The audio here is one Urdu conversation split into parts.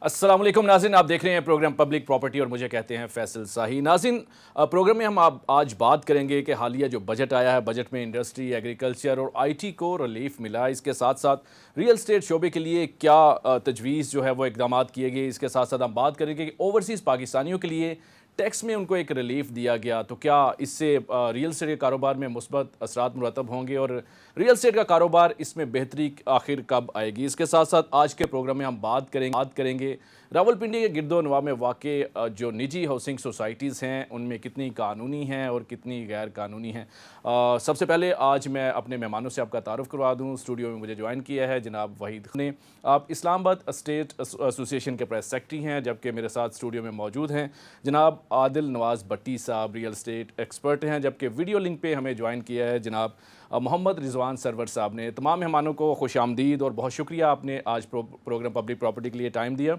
السلام علیکم ناظرین، آپ دیکھ رہے ہیں پروگرام پبلک پراپرٹی اور مجھے کہتے ہیں فیصل ساہی۔ ناظرین، پروگرام میں ہم آج بات کریں گے کہ حالیہ جو بجٹ آیا ہے، بجٹ میں انڈسٹری، ایگریکلچر اور آئی ٹی کو ریلیف ملا، اس کے ساتھ ساتھ ریئل اسٹیٹ شعبے کے لیے کیا تجویز جو ہے وہ اقدامات کیے گئے۔ اس کے ساتھ ساتھ ہم بات کریں گے کہ اوورسیز پاکستانیوں کے لیے ٹیکس میں ان کو ایک ریلیف دیا گیا، تو کیا اس سے ریئل اسٹیٹ کے کاروبار میں مثبت اثرات مرتب ہوں گے، اور ریئل اسٹیٹ کا کاروبار اس میں بہتری آخر کب آئے گی۔ اس کے ساتھ ساتھ آج کے پروگرام میں ہم بات کریں گے راولپنڈی کے گرد و نواح میں واقع جو نجی ہاؤسنگ سوسائٹیز ہیں ان میں کتنی قانونی ہیں اور کتنی غیر قانونی ہیں۔ سب سے پہلے آج میں اپنے مہمانوں سے آپ کا تعارف کروا دوں۔ اسٹوڈیو میں مجھے جوائن کیا ہے جناب وحید نے، آپ اسلام آباد اسٹیٹ ایسوسیشن کے پریس سیکرٹری ہیں، جبکہ میرے ساتھ اسٹوڈیو میں موجود ہیں جناب عادل نواز بٹی صاحب، ریئل اسٹیٹ ایکسپرٹ ہیں، جبکہ ویڈیو لنک پہ ہمیں جوائن کیا ہے جناب محمد رضوان سرور صاحب نے۔ تمام مہمانوں کو خوش آمدید اور بہت شکریہ، آپ نے آج پروگرام پبلک پراپرٹی کے لیے ٹائم دیا۔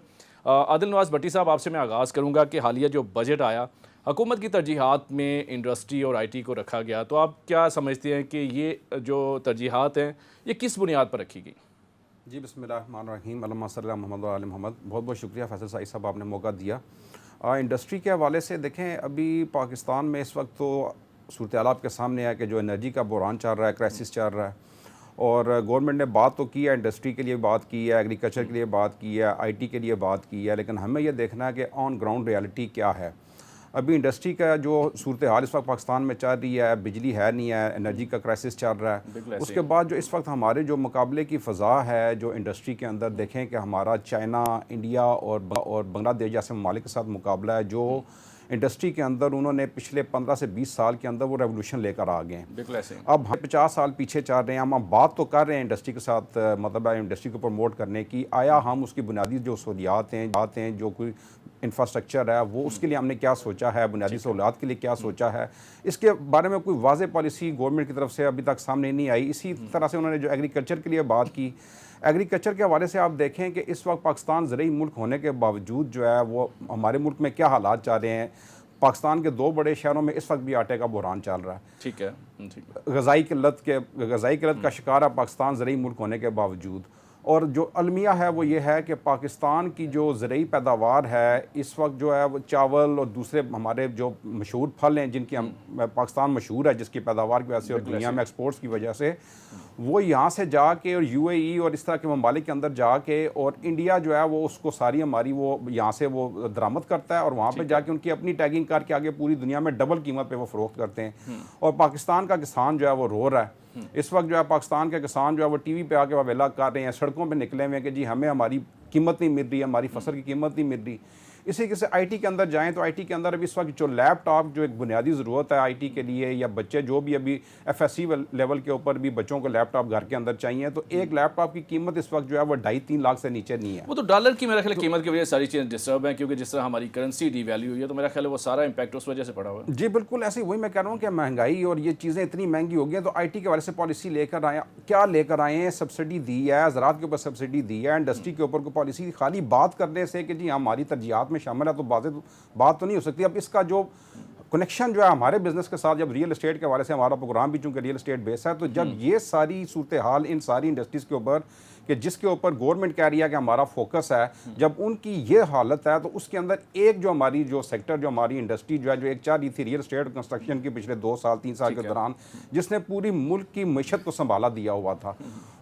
عادل نواز بٹی صاحب، آپ سے میں آغاز کروں گا کہ حالیہ جو بجٹ آیا، حکومت کی ترجیحات میں انڈسٹری اور آئی ٹی کو رکھا گیا، تو آپ کیا سمجھتے ہیں کہ یہ جو ترجیحات ہیں یہ کس بنیاد پر رکھی گئی؟ جی بسم اللہ الرحمن الرحیم، اللہم صلی علی محمد و آل محمد۔ بہت بہت شکریہ فیصل سائی صاحب، آپ نے موقع دیا۔ انڈسٹری کے حوالے سے دیکھیں، ابھی پاکستان میں اس وقت تو صورتحال آپ کے سامنے ہے کہ جو انرجی کا بحران چل رہا ہے، کرائسس چل رہا ہے، اور گورنمنٹ نے بات تو کی ہے، انڈسٹری کے لیے بات کی ہے، ایگریکلچر کے لیے بات کی ہے، آئی ٹی کے لیے بات کی ہے، لیکن ہمیں یہ دیکھنا ہے کہ آن گراؤنڈ ریالٹی کیا ہے۔ ابھی انڈسٹری کا جو صورتحال اس وقت پاکستان میں چل رہی ہے، بجلی ہے نہیں ہے، انرجی کا کرائسس چل رہا ہے، اس کے بعد جو اس وقت ہمارے جو مقابلے کی فضا ہے جو انڈسٹری کے اندر، دیکھیں کہ ہمارا چائنا، انڈیا اور بنگلہ دیش جیسے ممالک کے ساتھ مقابلہ ہے، جو انڈسٹری کے اندر انہوں نے پچھلے 15 سے 20 سال کے اندر وہ ریولوشن لے کر آ گئے ہیں۔ بالکل ایسے اب ہم 50 سال پیچھے چل رہے ہیں، ہم بات تو کر رہے ہیں انڈسٹری کے ساتھ، مطلب ہے انڈسٹری کو پروموٹ کرنے کی، آیا ہم اس کی بنیادی جو سہولیات ہیں، جو کوئی انفراسٹرکچر ہے، وہ اس کے لیے ہم نے کیا سوچا ہے، بنیادی سہولیات کے لیے کیا سوچا ہے، اس کے بارے میں کوئی واضح پالیسی گورنمنٹ کی طرف سے ابھی تک سامنے نہیں آئی۔ اسی طرح سے انہوں نے جو ایگریکلچر کے لیے بات کی، ایگریکلچر کے حوالے سے آپ دیکھیں کہ اس وقت پاکستان زرعی ملک ہونے کے باوجود جو ہے وہ ہمارے ملک میں کیا حالات چل رہے ہیں۔ پاکستان کے 2 بڑے شہروں میں اس وقت بھی آٹے کا بحران چل رہا ہے، ٹھیک ہے، غذائی قلت کا شکار ہے پاکستان زرعی ملک ہونے کے باوجود۔ اور جو المیہ ہے وہ یہ ہے کہ پاکستان کی جو زرعی پیداوار ہے اس وقت جو ہے وہ چاول اور دوسرے ہمارے جو مشہور پھل ہیں جن کی پاکستان مشہور ہے جس کی پیداوار کی وجہ سے اور دنیا میں ایکسپورٹس کی وجہ سے، وہ یہاں سے جا کے اور یو اے ای اور اس طرح کے ممالک کے اندر جا کے، اور انڈیا جو ہے وہ اس کو ساری ہماری وہ یہاں سے وہ درآمد کرتا ہے اور وہاں پہ جا کے ان کی اپنی ٹیگنگ کر کے آگے پوری دنیا میں ڈبل قیمت پہ وہ فروخت کرتے ہیں، اور پاکستان کا کسان جو ہے وہ رو رہا ہے۔ اس وقت جو ہے پاکستان کے کسان جو ہے وہ ٹی وی پہ آ کے واویلا کر رہے ہیں، سڑکوں پہ نکلے ہوئے ہیں کہ جی ہمیں ہماری قیمت نہیں مل رہی، ہماری فصل کی قیمت نہیں مل رہی۔ اسی طرح سے آئی ٹی کے اندر جائیں تو آئی ٹی کے اندر ابھی اس وقت جو لیپ ٹاپ جو ایک بنیادی ضرورت ہے آئی ٹی کے لیے، یا بچے جو بھی ابھی ایف ایس سی لیول کے اوپر بھی بچوں کو لیپ ٹاپ گھر کے اندر چاہیے، تو ایک لیپ ٹاپ کی قیمت اس وقت جو ہے وہ 2.5-3 لاکھ سے نیچے نہیں ہے۔ وہ تو ڈالر کی میرا خیال ہے قیمت کی وجہ سے ساری چیزیں ڈسٹرب ہیں، کیونکہ جس طرح ہماری کرنسی ڈی ویلیو ہوئی ہے تو میرا خیال ہے وہ سارا امپیکٹ اس وجہ سے پڑا ہوا ہے۔ جی بالکل ایسے ہی، وہی میں کہہ رہا ہوں کہ مہنگائی اور یہ چیزیں اتنی مہنگی ہو گئی ہیں، تو آئی ٹی کے والے سے پالیسی لے کر آئے، کیا لے کر آئے ہیں؟ سبسڈی دی ہے، زراعت کے اوپر سبسڈی دی ہے، انڈسٹری کے اوپر کوئی پالیسی، خالی بات کرنے سے کہ جی ہماری ترجیحات میں شامل ہے تو بات تو نہیں ہو سکتی۔ اب اس کا جو کنیکشن جو ہے ہمارے بزنس کے ساتھ، جب ریئل اسٹیٹ کے حوالے سے ہمارا پروگرام بھی چونکہ ریئل اسٹیٹ بیس ہے، تو جب یہ ساری صورتحال ان ساری انڈسٹریز کے اوپر کہ جس کے اوپر گورنمنٹ کہہ رہی ہے کہ ہمارا فوکس ہے، جب ان کی یہ حالت ہے، تو اس کے اندر ایک جو ہماری جو سیکٹر جو ہماری انڈسٹری جو ہے جو ایک چل رہی تھی ریئل اسٹیٹ کنسٹرکشن کی پچھلے 2-3 سال کے دوران، جس نے پوری ملک کی معیشت کو سنبھالا دیا ہوا تھا،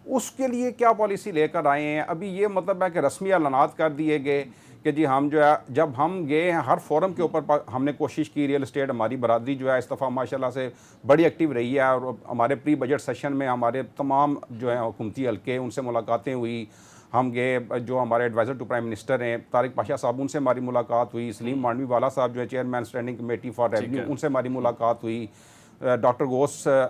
اس کے لیے کیا پالیسی لے کر آئے ہیں؟ ابھی یہ مطلب ہے کہ رسمی اعلانات کر دیے گئے کہ جی ہم جو ہے، جب ہم گئے ہیں ہر فورم کے اوپر ہم نے کوشش کی، ریئل اسٹیٹ ہماری برادری جو ہے اس دفعہ ماشاءاللہ سے بڑی ایکٹیو رہی ہے، اور ہمارے پری بجٹ سیشن میں ہمارے تمام جو ہیں حکومتی حلقے ان سے ملاقاتیں ہوئی، ہم گئے، جو ہمارے ایڈوائزر ٹو پرائم منسٹر ہیں طارق پاشا صاحب ان سے ہماری ملاقات ہوئی، سلیم مانوی والا صاحب جو ہے chairman standing committee for revenue in سے ہماری ملاقات ہوئی، ڈاکٹر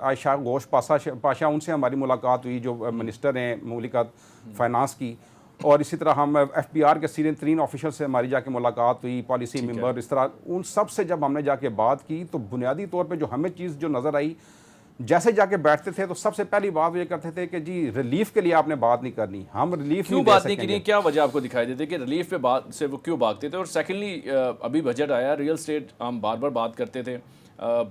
عائشہ گھوش پاشا ان سے ہماری ملاقات ہوئی جو منسٹر ہیں مملکت فائنانس کی، اور اسی طرح ہم ایف بی آر کے سینئر ترین آفیشل سے ہماری جا کے ملاقات ہوئی، پالیسی ممبر، اس طرح ان سب سے جب ہم نے جا کے بات کی تو بنیادی طور پہ جو ہمیں چیز جو نظر آئی، جیسے جا کے بیٹھتے تھے تو سب سے پہلی بات یہ کرتے تھے کہ جی ریلیف کے لیے آپ نے بات نہیں کرنی، ہم ریلیف کیوں بات نہیں کرنی؟ کیا وجہ آپ کو دکھائی دیتی ہے کہ ریلیف پہ بات سے وہ کیوں بھاگتے تھے؟ اور سیکنڈلی ابھی بجٹ آیا، ریئل اسٹیٹ ہم بار بار بات کرتے تھے،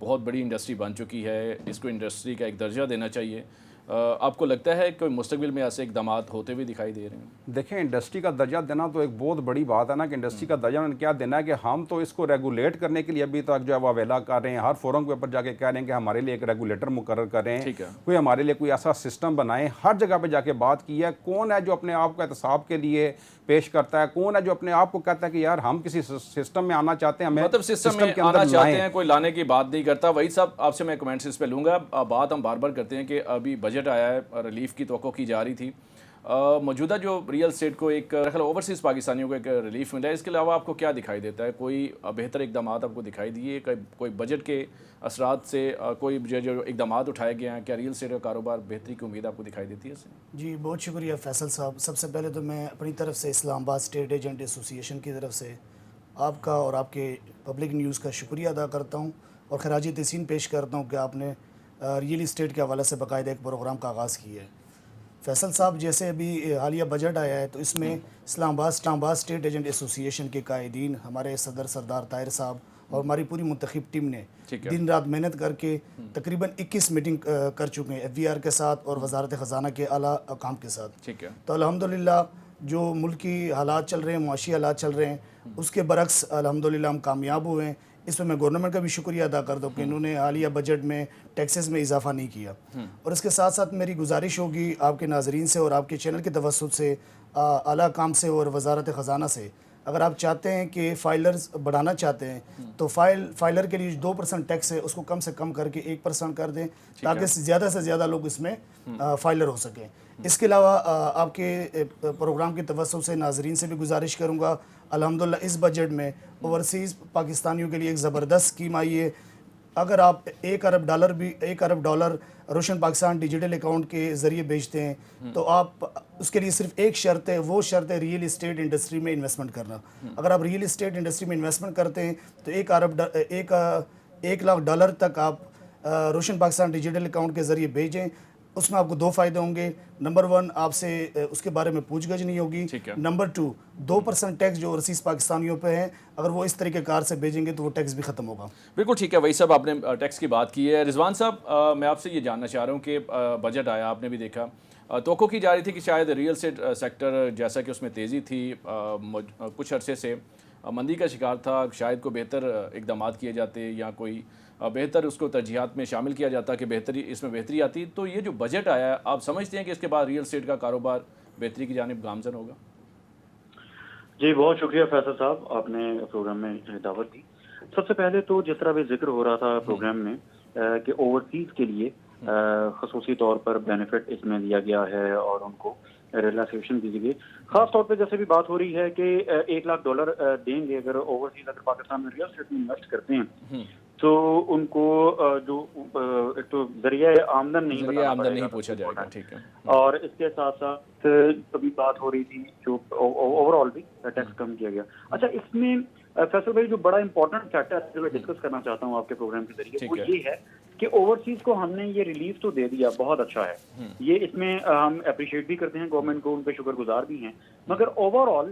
بہت بڑی انڈسٹری بن چکی ہے، اس کو انڈسٹری کا ایک درجہ دینا چاہیے، آپ کو لگتا ہے کہ مستقبل میں ایسے اقدامات ہوتے ہوئے دکھائی دے رہے ہیں؟ دیکھیں انڈسٹری کا درجہ دینا تو ایک بہت بڑی بات ہے نا کہ انڈسٹری کا درجہ انہوں نے کیا دینا ہے کہ ہم تو اس کو ریگولیٹ کرنے کے لیے ابھی تک جو ہے وہ اویلا کر رہے ہیں، ہر فورم کے اوپر جا کے کہہ رہے ہیں کہ ہمارے لیے ایک ریگولیٹر مقرر کریں، ٹھیک ہے، کوئی ہمارے لیے کوئی ایسا سسٹم بنائیں، ہر جگہ پہ جا کے بات کی ہے۔ کون ہے جو اپنے آپ کو احتساب کے لیے پیش کرتا ہے؟ کون ہے جو اپنے آپ کو کہتا ہے کہ یار ہم کسی سسٹم میں آنا چاہتے ہیں، ہمیں مطلب سسٹم میں کے آنا اندر چاہتے لائیں؟ ہیں، کوئی لانے کی بات نہیں کرتا۔ وحید صاحب آپ سے میں کمنٹس اس پہ لوں گا۔ بات ہم بار بار کرتے ہیں کہ ابھی بجٹ آیا ہے، ریلیف کی توقع کی جا رہی تھی، موجودہ جو ریئل اسٹیٹ کو ایک اوورسیز پاکستانیوں کو ایک ریلیف ملا ہے، اس کے علاوہ آپ کو کیا دکھائی دیتا ہے؟ کوئی بہتر اقدامات آپ کو دکھائی دیے؟ کوئی بجٹ کے اثرات سے کوئی جو اقدامات اٹھائے گئے ہیں، کیا ریئل اسٹیٹ کا کاروبار بہتری کی امید آپ کو دکھائی دیتی ہے اس سے؟ جی بہت شکریہ فیصل صاحب۔ سب سے پہلے تو میں اپنی طرف سے اسلام آباد اسٹیٹ ایجنٹ ایسوسی ایشن کی طرف سے آپ کا اور آپ کے پبلک نیوز کا شکریہ ادا کرتا ہوں اور خراج تحسین پیش کرتا ہوں کہ آپ نے ریئل اسٹیٹ کے حوالے سے باقاعدہ ایک پروگرام کا آغاز کیا ہے۔ فیصل صاحب جیسے ابھی حالیہ بجٹ آیا ہے تو اس میں اسلام آباد اسٹیٹ ایجنٹ ایسوسی ایشن کے قائدین، ہمارے صدر سردار طاہر صاحب اور ہماری پوری منتخب ٹیم نے دن رات محنت کر کے تقریباً 21 میٹنگ کر چکے ہیں FVR کے ساتھ اور وزارت خزانہ کے اعلیٰ حکام کے ساتھ۔ ٹھیک ہے، تو الحمدللہ جو ملکی حالات چل رہے ہیں، معاشی حالات چل رہے ہیں، اس کے برعکس الحمدللہ ہم کامیاب ہوئے ہیں۔ اس میں گورنمنٹ کا بھی شکریہ ادا کرتا ہوں کہ انہوں نے حالیہ بجٹ میں ٹیکسز میں اضافہ نہیں کیا۔ اور اس کے ساتھ ساتھ میری گزارش ہوگی آپ کے ناظرین سے اور آپ کے چینل کے توسط سے، اعلیٰ حکام سے اور وزارت خزانہ سے، اگر آپ چاہتے ہیں کہ فائلرز بڑھانا چاہتے ہیں تو فائلر کے لیے 2% ٹیکس ہے اس کو کم سے کم کر کے 1% کر دیں تاکہ زیادہ سے زیادہ لوگ اس میں فائلر ہو سکیں۔ اس کے علاوہ آپ کے پروگرام کے توسط سے ناظرین سے بھی گزارش کروں گا، الحمدللہ اس بجٹ میں اوورسیز پاکستانیوں کے لیے ایک زبردست اسکیم آئی ہے۔ اگر آپ $1 ارب روشن پاکستان ڈیجیٹل اکاؤنٹ کے ذریعے بھیجتے ہیں تو آپ اس کے لیے صرف ایک شرط ہے، وہ شرط ہے ریئل اسٹیٹ انڈسٹری میں انویسٹمنٹ کرنا۔ اگر آپ ریئل اسٹیٹ انڈسٹری میں انویسٹمنٹ کرتے ہیں تو $1 لاکھ تک آپ روشن پاکستان ڈیجیٹل اکاؤنٹ کے ذریعے بھیجیں۔ اس میں آپ کو 2 فائدے ہوں گے۔ نمبر 1 آپ سے اس کے بارے میں پوچھ گچھ نہیں ہوگی۔ نمبر 2 2% ٹیکس جو اوورسیز پاکستانیوں پہ ہے، اگر وہ اس طریقہ کار سے بھیجیں گے تو وہ ٹیکس بھی ختم ہوگا۔ بالکل ٹھیک ہے وہی صاحب، آپ نے ٹیکس کی بات کی ہے۔ رضوان صاحب میں آپ سے یہ جاننا چاہ رہا ہوں کہ بجٹ آیا، آپ نے بھی دیکھا، توقع کی جا رہی تھی کہ شاید ریئل اسٹیٹ سیکٹر جیسا کہ اس میں تیزی تھی، کچھ عرصے سے مندی کا شکار تھا، شاید کو بہتر اقدامات کیے جاتے یا کوئی بہتر اس کو ترجیحات میں شامل کیا جاتا کہ اس میں بہتری آتی۔ تو یہ جو بجٹ آیا ہے، آپ سمجھتے ہیں کہ اس کے بعد ریئل اسٹیٹ کا کاروبار بہتری کی جانب گامزن ہوگا؟ جی بہت شکریہ فیصل صاحب، آپ نے پروگرام میں دعوت دی۔ سب سے پہلے تو جس طرح بھی ذکر ہو رہا تھا پروگرام میں کہ اوورسیز کے لیے خصوصی طور پر بینیفٹ اس میں دیا گیا ہے اور ان کو ریلیکسیشن دی گئی، خاص طور پہ جیسے بھی بات ہو رہی ہے کہ $1 لاکھ دیں گے اگر اوورسیز اگر پاکستان میں ریئل اسٹیٹ میں انویسٹ کرتے ہیں تو ان کو جو ایک تو ذریعہ آمدن نہیں پوچھا جائے گا۔ ٹھیک ہے، اور اس کے ساتھ ساتھ ابھی بات ہو رہی تھی جو اوور آل بھی ٹیکس کم کیا گیا۔ اچھا اس میں فیصل بھائی جو بڑا امپورٹنٹ فیکٹر جو میں ڈسکس کرنا چاہتا ہوں آپ کے پروگرام کے ذریعے وہ یہ ہے کہ اوورسیز کو ہم نے یہ ریلیف تو دے دیا، بہت اچھا ہے، یہ اس میں ہم اپریشیٹ بھی کرتے ہیں گورنمنٹ کو، ان پہ شکر گزار بھی ہیں، مگر اوور آل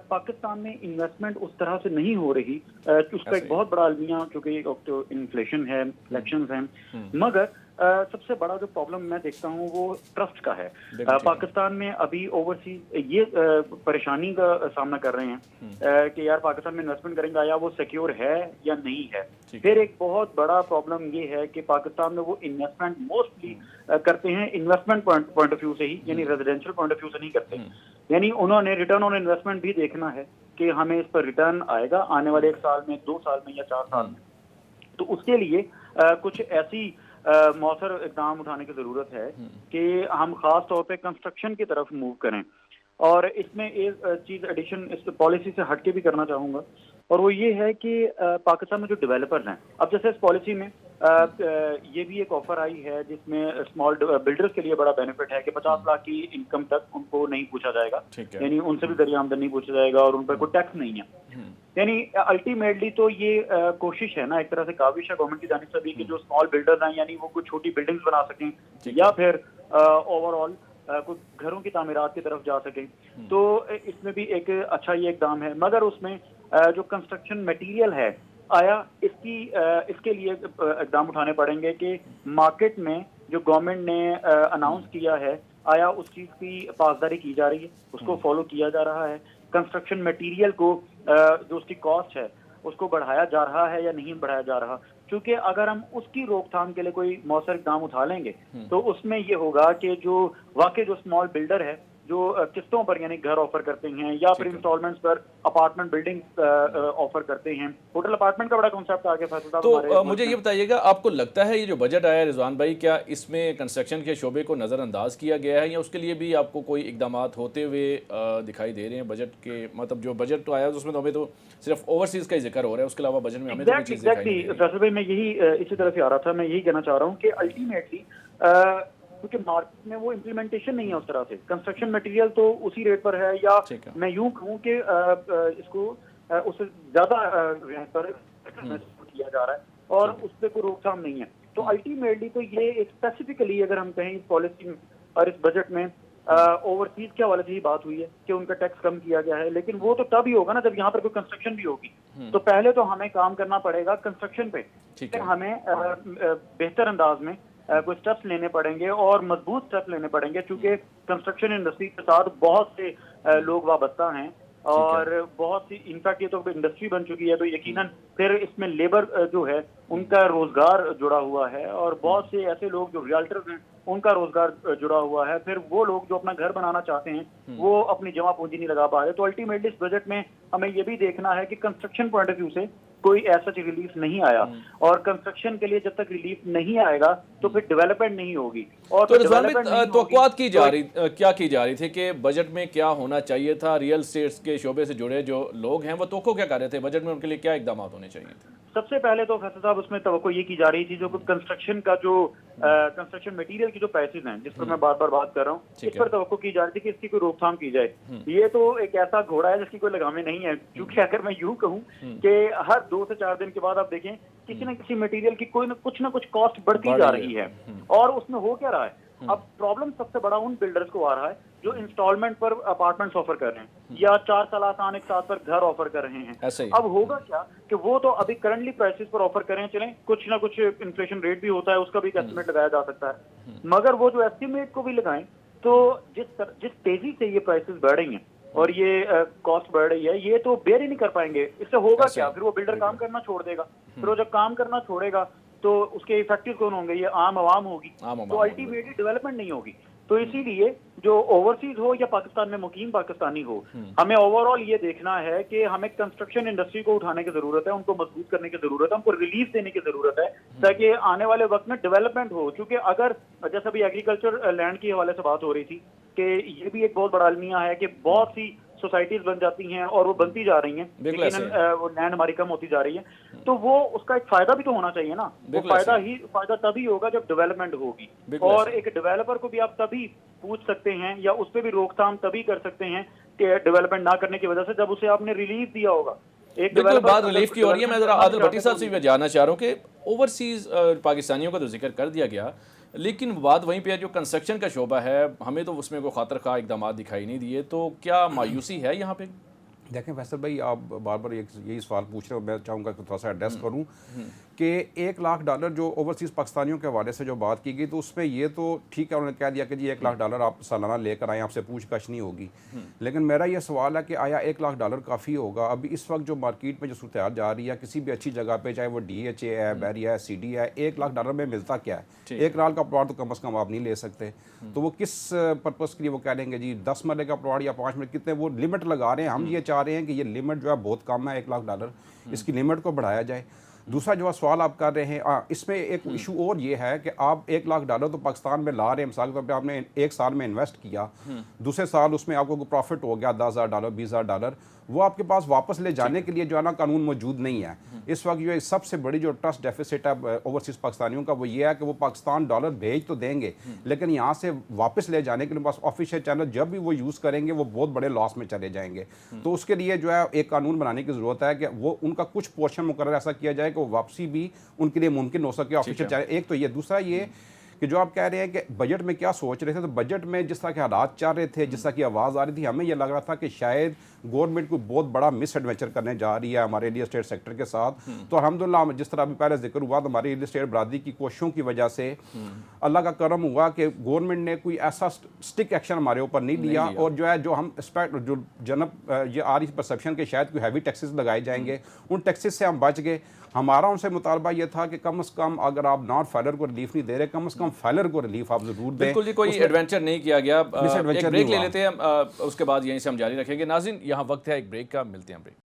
پاکستان میں انویسٹمنٹ اس طرح سے نہیں ہو رہی۔ اس کا ایک بہت بڑا المیہ چونکہ انفلیشن ہے، الیکشنز ہیں، مگر سب سے بڑا جو پرابلم میں دیکھتا ہوں وہ ٹرسٹ کا ہے۔ پاکستان میں ابھی اوورسیز یہ پریشانی کا سامنا کر رہے ہیں کہ یار پاکستان میں انویسٹمنٹ کریں گے، یا وہ سیکیور ہے یا نہیں ہے۔ پھر ایک بہت بڑا پرابلم یہ ہے کہ پاکستان میں وہ انویسٹمنٹ موسٹلی کرتے ہیں انویسٹمنٹ پوائنٹ آف ویو سے ہی، یعنی ریزیڈینشیل پوائنٹ آف ویو سے نہیں کرتے، یعنی انہوں نے ریٹرن آن انویسٹمنٹ بھی دیکھنا ہے کہ ہمیں اس پر ریٹرن آئے گا آنے والے 1 سال میں، 2 سال میں یا 4 سال میں۔ تو اس کے لیے کچھ ایسی مؤثر اقدام اٹھانے کی ضرورت ہے کہ ہم خاص طور پہ کنسٹرکشن کی طرف موو کریں۔ اور اس میں ایک چیز ایڈیشن اس پالیسی سے ہٹ کے بھی کرنا چاہوں گا، اور وہ یہ ہے کہ پاکستان میں جو ڈیولپرز ہیں، اب جیسے اس پالیسی میں یہ بھی ایک آفر آئی ہے جس میں اسمال بلڈرز کے لیے بڑا بینیفٹ ہے کہ 50 لاکھ کی انکم تک ان کو نہیں پوچھا جائے گا، یعنی ان سے بھی ذریعہ آمدن نہیں پوچھا جائے گا اور ان پر کوئی ٹیکس نہیں ہے۔ یعنی الٹیمیٹلی تو یہ کوشش ہے نا، ایک طرح سے کاوش ہے گورنمنٹ کی جانب سے بھی کہ جو اسمال بلڈرز ہیں یعنی وہ کچھ چھوٹی بلڈنگز بنا سکیں یا پھر اوور آل کچھ گھروں کی تعمیرات کی طرف جا سکیں۔ تو اس میں بھی ایک اچھا یہ اقدام ہے، مگر اس میں جو کنسٹرکشن میٹیریل ہے، آیا اس کے لیے اقدام اٹھانے پڑیں گے کہ مارکیٹ میں جو گورنمنٹ نے اناؤنس کیا ہے آیا اس چیز کی پاسداری کی جا رہی ہے, اس کو فالو کیا جا رہا ہے؟ کنسٹرکشن مٹیریل کو جو اس کی کاسٹ ہے اس کو بڑھایا جا رہا ہے یا نہیں بڑھایا جا رہا؟ چونکہ اگر ہم اس کی روک تھام کے لیے کوئی مؤثر اقدام اٹھا لیں گے تو اس میں یہ ہوگا کہ جو واقع جو اسمال بلڈر ہے جو قسطوں پر یعنی گھر آفر کرتے ہیں یا پھر انسٹالمنٹس پر اپارٹمنٹ بلڈنگ آفر کرتے ہیں, ہوٹل اپارٹمنٹ کا بڑا کنسیپٹ آ گیا فیصل صاحب. تو مجھے یہ بتائیے گا, آپ کو لگتا ہے یہ جو بجٹ آیا ہے رضوان بھائی, کیا اس میں کنسٹرکشن کے شعبے کو نظر انداز کیا گیا ہے یا اس کے لیے بھی آپ کو کوئی اقدامات ہوتے ہوئے دکھائی دے رہے ہیں بجٹ کے؟ مطلب جو بجٹ تو آیا ہے اس میں تو ہمیں تو صرف اوورسیز کا ہی ذکر ہو رہا ہے, اس کے علاوہ بجٹ میں ہمیں تو کوئی چیز دکھائی نہیں دے رہی. فیصل بھائی میں یہی اسی طرف سے آ رہا تھا, میں یہی کہنا چاہ رہا ہوں کہ الٹیمیٹلی کیونکہ مارکیٹ میں وہ امپلیمنٹیشن نہیں ہے اس طرح سے, کنسٹرکشن مٹیریل تو اسی ریٹ پر ہے یا میں یوں کہوں کہ اس کو اس سے زیادہ پر کیا جا رہا ہے اور اس پہ کوئی روک تھام نہیں ہے. تو الٹیمیٹلی تو یہ اسپیسیفکلی اگر ہم کہیں اس پالیسی میں اور اس بجٹ میں اوورسیز کے حوالے سے ہی بات ہوئی ہے کہ ان کا ٹیکس کم کیا گیا ہے, لیکن وہ تو تب ہی ہوگا نا جب یہاں پر کوئی کنسٹرکشن بھی ہوگی. تو پہلے تو ہمیں کام کرنا پڑے گا کنسٹرکشن پہ, پھر ہمیں بہتر انداز میں کوئی سٹیپس لینے پڑیں گے اور مضبوط سٹیپ لینے پڑیں گے, چونکہ کنسٹرکشن انڈسٹری کے ساتھ بہت سے لوگ وابستہ ہیں اور بہت سی انفیکٹ یہ تو انڈسٹری بن چکی ہے, تو یقیناً پھر اس میں لیبر جو ہے ان کا روزگار جڑا ہوا ہے اور بہت سے ایسے لوگ جو ریالٹر ہیں ان کا روزگار جڑا ہوا ہے, پھر وہ لوگ جو اپنا گھر بنانا چاہتے ہیں وہ اپنی جمع پونجی نہیں لگا پا رہے. تو الٹیمیٹلی اس بجٹ میں ہمیں یہ بھی دیکھنا ہے کہ کنسٹرکشن پوائنٹ آف ویو سے کوئی ایسا ریلیف نہیں آیا, اور کنسٹرکشن کے لیے جب تک ریلیف نہیں آئے گا تو پھر ڈیولپمنٹ نہیں ہوگی. اور تو رضوان بھائی توقعات کیا کی جا رہی تھی کہ بجٹ میں کیا ہونا چاہیے تھا؟ ریئل اسٹیٹس کے شعبے سے جڑے جو لوگ ہیں وہ توقع کیا کر رہے تھے بجٹ میں, ان کے لیے کیا اقدامات ہونے چاہیے تھے؟ سب سے پہلے تو فیصل صاحب اس میں توقع یہ کی جا رہی تھی جو کنسٹرکشن کا جو کنسٹرکشن مٹیریل کی جو پیسز ہیں جس پر میں بار بار بات کر رہا ہوں, اس پر توقع کی جا رہی تھی کہ اس کی کوئی روک تھام کی جائے. یہ تو ایک ایسا گھوڑا ہے جس کی کوئی لگامیں نہیں ہے, کیونکہ اگر میں یوں کہوں کہ ہر 2 سے 4 دن کے بعد آپ دیکھیں کسی نہ کسی مٹیریل کی کوئی نہ کچھ کاسٹ بڑھتی جا رہی ہے. اور اس میں ہو کیا رہا ہے, اب پرابلم سب سے بڑا ان بلڈرز کو آ رہا ہے جو انسٹالمنٹ پر اپارٹمنٹس آفر کر رہے ہیں یا 4 سال آسان ایک ساتھ پر گھر آفر کر رہے ہیں. اب ہوگا کیا کہ وہ تو ابھی کرنٹلی پرائسز پر آفر کر رہے ہیں, چلیں کچھ نہ کچھ انفلیشن ریٹ بھی ہوتا ہے, اس کا بھی ایک ایسٹیمیٹ لگایا جا سکتا ہے, مگر وہ جو ایسٹیمیٹ کو بھی لگائیں تو جس تیزی سے یہ پرائسز بڑھ رہی ہیں اور یہ کاسٹ بڑھ رہی ہے, یہ تو بیئر ہی نہیں کر پائیں گے. اس سے ہوگا کیا, پھر وہ بلڈر کام کرنا چھوڑ دے گا, پھر وہ جب کام کرنا چھوڑے گا تو اس کے افیکٹو کون ہوں گے؟ یہ عام عوام ہوگی, تو الٹیمیٹلی ڈیولپمنٹ نہیں ہوگی. تو اسی لیے جو اوورسیز ہو یا پاکستان میں مقیم پاکستانی ہو, ہمیں اوور آل یہ دیکھنا ہے کہ ہمیں کنسٹرکشن انڈسٹری کو اٹھانے کی ضرورت ہے, ان کو مضبوط کرنے کی ضرورت ہے, ان کو ریلیف دینے کی ضرورت ہے تاکہ آنے والے وقت میں ڈیولپمنٹ ہو. کیونکہ اگر جیسا بھی ایگریکلچر لینڈ کے حوالے سے بات ہو رہی تھی کہ یہ بھی ایک بہت بڑا المیہ ہے کہ بہت سی سوسائٹیز بن جاتی ہیں اور وہ بنتی جا رہی ہیں, لیکن وہ لینڈ ہماری کم ہوتی جا رہی ہے, تو وہ اس کا ایک فائدہ بھی تو ہونا چاہیے نا. وہ فائدہ تبھی ہوگا جب ڈیولپمنٹ ہوگی, اور ایک ڈیولپر کو بھی آپ تبھی پوچھ سکتے ہیں یا اس پہ بھی روک تھام تبھی کر سکتے ہیں کہ ڈیولپمنٹ نہ کرنے کی وجہ سے جب اسے آپ نے ریلیف دیا ہوگا. بالکل بات ریلیف کی ہو رہی ہے. میں ذرا عادل بھٹی صاحب سے بھی جاننا چاہ رہا ہوں کہ اوورسیز پاکستانیوں کا تو ذکر کر دیا گیا, لیکن بات وہیں پہ ہے جو کنسٹرکشن کا شعبہ ہے, ہمیں تو اس میں کوئی خاطر خواہ اقدامات دکھائی نہیں دیے, تو کیا مایوسی ہے یہاں پہ؟ دیکھیں فیصل بھائی, آپ بار بار یہی سوال پوچھ رہے ہو, میں چاہوں گا کہ تھوڑا سا ایڈریس کروں کہ $1 لاکھ جو اوورسیز پاکستانیوں کے حوالے سے جو بات کی گئی, تو اس میں یہ تو ٹھیک ہے انہوں نے کہہ دیا کہ جی $1 لاکھ آپ سالانہ لے کر آئیں, آپ سے پوچھ گچھ نہیں ہوگی, لیکن میرا یہ سوال ہے کہ آیا $1 لاکھ کافی ہوگا؟ ابھی اس وقت جو مارکیٹ میں جو صورتحال جا رہی ہے کسی بھی اچھی جگہ پہ, چاہے وہ DHA ہے, بیریا ہے, CD ہے, $1 لاکھ میں ملتا کیا ہے؟ 1 کنال کا پلاٹ تو کم از کم آپ نہیں لے سکتے, تو وہ کس پرپز کے لیے وہ کہہ لیں گے جی 10 مرلے کا پلاٹ یا 5 مرلے, کتنے وہ لمٹ لگا رہے ہیں. ہم یہ چاہ رہے ہیں کہ یہ لمٹ جو ہے بہت کم ہے $1 لاکھ, اس کی لمٹ کو بڑھایا جائے. دوسرا جو سوال آپ کر رہے ہیں, اس میں ایک ایشو اور یہ ہے کہ آپ $1 لاکھ تو پاکستان میں لا رہے ہیں, مثال کے طور پہ آپ نے 1 سال میں انویسٹ کیا, دوسرے سال اس میں آپ کو پروفٹ ہو گیا $10,000 $20,000, وہ آپ کے پاس واپس لے جانے کے لیے جو ہے نا قانون موجود نہیں ہے. اس وقت جو سب سے بڑی جو ٹرسٹ ڈیفیسٹ ہے اوورسیز پاکستانیوں کا, وہ یہ ہے کہ وہ پاکستان ڈالر بھیج تو دیں گے, لیکن یہاں سے واپس لے جانے کے لیے پاس آفیشیل چینل جب بھی وہ یوز کریں گے وہ بہت بڑے لاس میں چلے جائیں گے. تو اس کے لیے جو ہے ایک قانون بنانے کی ضرورت ہے کہ وہ ان کا کچھ پورشن مقرر ایسا کیا جائے کہ وہ واپسی بھی ان کے لیے ممکن ہو سکے آفیشیل چینل. ایک تو یہ, دوسرا یہ کہ جو آپ کہہ رہے ہیں کہ بجٹ میں کیا سوچ رہے تھے, تو بجٹ میں جس طرح کے حالات چل رہے تھے, جس طرح کی آواز آ رہی تھی, ہمیں یہ لگ رہا تھا کہ شاید گورنمنٹ کو بہت بڑا مس ایڈونچر کرنے جا رہی ہے ہمارے ریئل اسٹیٹ سیکٹر کے ساتھ. تو الحمدللہ جس طرح ابھی پہلے ذکر ہوا تو ہماری ریئل اسٹیٹ برادری کی کوششوں کی وجہ سے اللہ کا کرم ہوا کہ گورنمنٹ نے کوئی ایسا اسٹک ایکشن ہمارے اوپر نہیں لیا, اور جو ہم ایکسپیکٹ جو جنب یہ آ رہی پرسیپشن کہ شاید کوئی ہیوی ٹیکسز لگائے جائیں گے, ان ٹیکسز سے ہم بچ گئے. ہمارا ان سے مطالبہ یہ تھا کہ کم از کم اگر آپ ناٹ فائلر کو ریلیف نہیں دے رہے, کم از کم فائلر کو ریلیف آپ ضرور دیں. بالکل جی, کوئی ایڈونچر نہیں کیا گیا. ایک بریک لے لیتے ہیں, اس کے بعد یہیں سے ہم جاری رکھیں گے. ناظرین یہاں وقت ہے ایک بریک کا, ملتے ہیں بریک.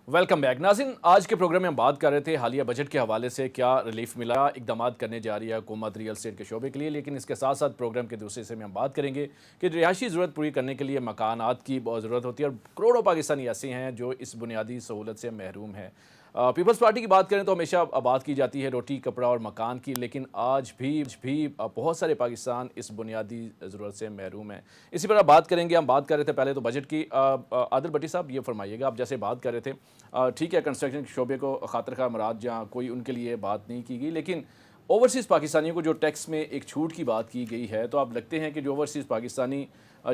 Welcome back. ناظرین آج کے پروگرام میں ہم بات کر رہے تھے حالیہ بجٹ کے حوالے سے کیا ریلیف ملا, اقدامات کرنے جا رہی ہے حکومت ریئل اسٹیٹ کے شعبے کے لیے, لیکن اس کے ساتھ ساتھ پروگرام کے دوسرے حصے میں ہم بات کریں گے کہ رہائشی ضرورت پوری کرنے کے لیے مکانات کی بہت ضرورت ہوتی ہے, اور کروڑوں پاکستانی ایسے ہیں جو اس بنیادی سہولت سے محروم ہیں. پیپلز پارٹی کی بات کریں تو ہمیشہ بات کی جاتی ہے روٹی کپڑا اور مکان کی, لیکن آج بھی بہت سارے پاکستان اس بنیادی ضرورت سے محروم ہیں. اسی پر بات کریں گے. ہم بات کر رہے تھے پہلے تو بجٹ کی. عادل بٹی صاحب یہ فرمائیے گا, آپ جیسے بات کر رہے تھے ٹھیک ہے کنسٹرکشن کے شعبے کو خاطر خواہ مراد جہاں کوئی ان کے لیے بات نہیں کی گئی, لیکن اوورسیز پاکستانیوں کو جو ٹیکس میں ایک چھوٹ کی بات کی گئی ہے, تو آپ لگتے ہیں کہ جو اوورسیز پاکستانی